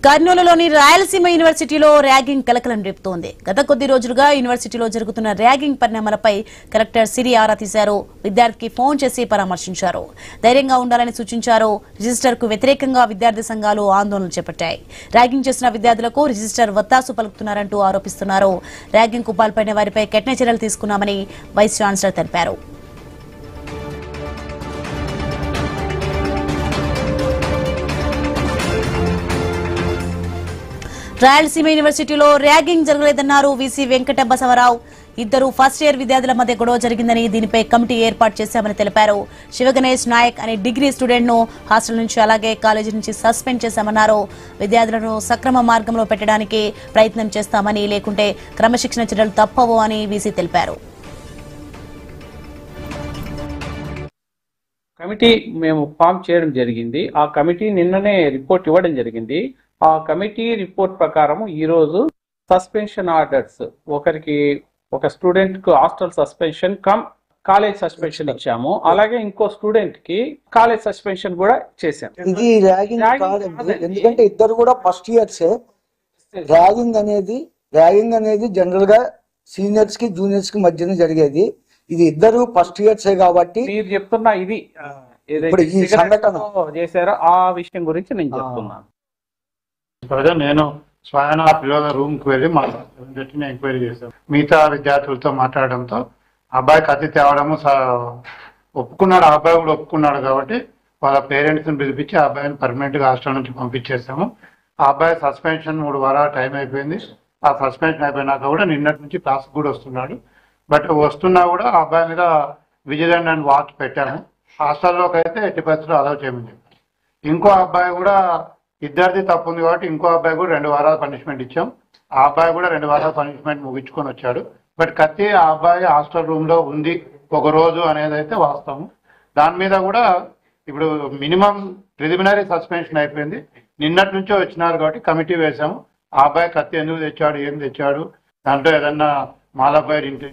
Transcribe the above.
కర్నూలులోని రాయలసీమ యూనివర్సిటీలో ర్యాగింగ్ కలకలం రేపుతోంది. గత కొద్ది రోజులుగా యూనివర్సిటీలో జరుగుతున్న ర్యాగింగ్ పరిణామాలపై కలెక్టర్ సిరి ఆరా తీశారు. విద్యార్థికి ఫోన్ చేసి పరామర్శించారు. ధైర్యంగా ఉండాలని సూచించారు. రిజిస్టర్కు వ్యతిరేకంగా విద్యార్థి సంఘాలు ఆందోళనలు చేపట్టాయి. ర్యాగింగ్ చేసిన విద్యార్థులకు రిజిస్టర్ వత్తాసు పలుకుతున్నారంటూ ఆరోపిస్తున్నారు. ర్యాగింగ్ కు పాల్పడిన వారిపై కఠిన చర్యలు తీసుకున్నామని వైస్ ఛాన్సలర్ తెలిపారు. రాయలసీమ యూనివర్సిటీలో ర్యాగింగ్ జరగలేదన్నారు వీసీ వెంకట బసవరావు. ఇద్దరు ఫస్ట్ ఇయర్ విద్యార్థుల మధ్య గొడవ జరిగిందని, దీనిపై కమిటీ ఏర్పాటు చేశామని తెలిపారు. శివగణేష్ నాయక్ అనే డిగ్రీ స్టూడెంట్ ను హాస్టల్ నుంచి అలాగే కాలేజీ నుంచి సస్పెండ్ చేశామన్నారు. విద్యార్థులను సక్రమ మార్గంలో పెట్టడానికి ప్రయత్నం చేస్తామని, లేకుంటే క్రమశిక్షణ చర్యలు తప్పవు అని వీసీ తెలిపారు. కమిటీ మేము ఫామ్ చేయడం జరిగింది. ఆ కమిటీ నిన్ననే రిపోర్ట్ ఇవ్వడం జరిగింది. ఆ కమిటీ రిపోర్ట్ ప్రకారం ఈరోజు సస్పెన్షన్ ఆర్డర్స్, ఒక స్టూడెంట్ కు hostel suspension come college suspension ఇచ్చాము. అలాగే ఇంకో స్టూడెంట్ కి కాలేజ్ సస్పెన్షన్ కూడా చేశాం. ఇది ర్యాగింగ్ కాదండి, ఎందుకంటే ఇద్దరు కూడా ఫస్ట్ ఇయర్స్. ర్యాగింగ్ అనేది జనరల్ గా సీనియర్స్ కి జూనియర్స్ కి మధ్యన జరిగేది. ఇది ఇద్దరు ఫస్ట్ ఇయర్స్ కాబట్టి మీరు చెప్తున్నా ఇది ఈ సంఘటన చేశారో ఆ విషయం గురించి నేను చెప్తున్నాను. నేను స్వయాన పిల్లల రూమ్ కి వెళ్ళి మా ఎంక్వైరీ చేశాను. మిగతా విద్యార్థులతో మాట్లాడడంతో అబ్బాయి కత్తి తేవడము ఒప్పుకున్నాడు. ఆ అబ్బాయి కూడా ఒప్పుకున్నాడు కాబట్టి వాళ్ళ పేరెంట్స్ ని పిలిపించి ఆ అబ్బాయిని పర్మనెంట్ గా హాస్టల్ నుంచి పంపించేసాము. ఆ అబ్బాయి సస్పెన్షన్ 3 వారాల టైం అయిపోయింది. ఆ సస్పెన్షన్ అయిపోయినాక కూడా నిన్నటి నుంచి క్లాస్ కూడా వస్తున్నాడు. బట్ వస్తున్నా కూడా ఆ అబ్బాయి మీద విజిలెంట్ అండ్ వాచ్ పెట్టాము. హాస్టల్లోకి అయితే ఎట్టి పరిస్థితుల్లో అలౌ చేయమని చెప్పారు. ఇంకో అబ్బాయి కూడా విద్యార్థి తప్పు ఉంది కాబట్టి ఇంకో అబ్బాయి కూడా 2 వారాల పనిష్మెంట్ ఇచ్చాం. ఆ అబ్బాయి కూడా 2 వారాల పనిష్మెంట్ ముగించుకొని వచ్చాడు. బట్ కత్తి ఆ అబ్బాయి హాస్టల్ రూమ్ లో ఉంది ఒక రోజు అనేది అయితే వాస్తవం. దాని మీద కూడా ఇప్పుడు మినిమం ప్రిలిమినరీ సస్పెన్షన్ అయిపోయింది. నిన్నటి నుంచో వచ్చినారు కాబట్టి కమిటీ వేశాము. ఆ అబ్బాయి కత్తి ఎందుకు తెచ్చాడు, ఏం తెచ్చాడు, దాంట్లో ఏదన్నా మాలబ్బాయి ఇంటి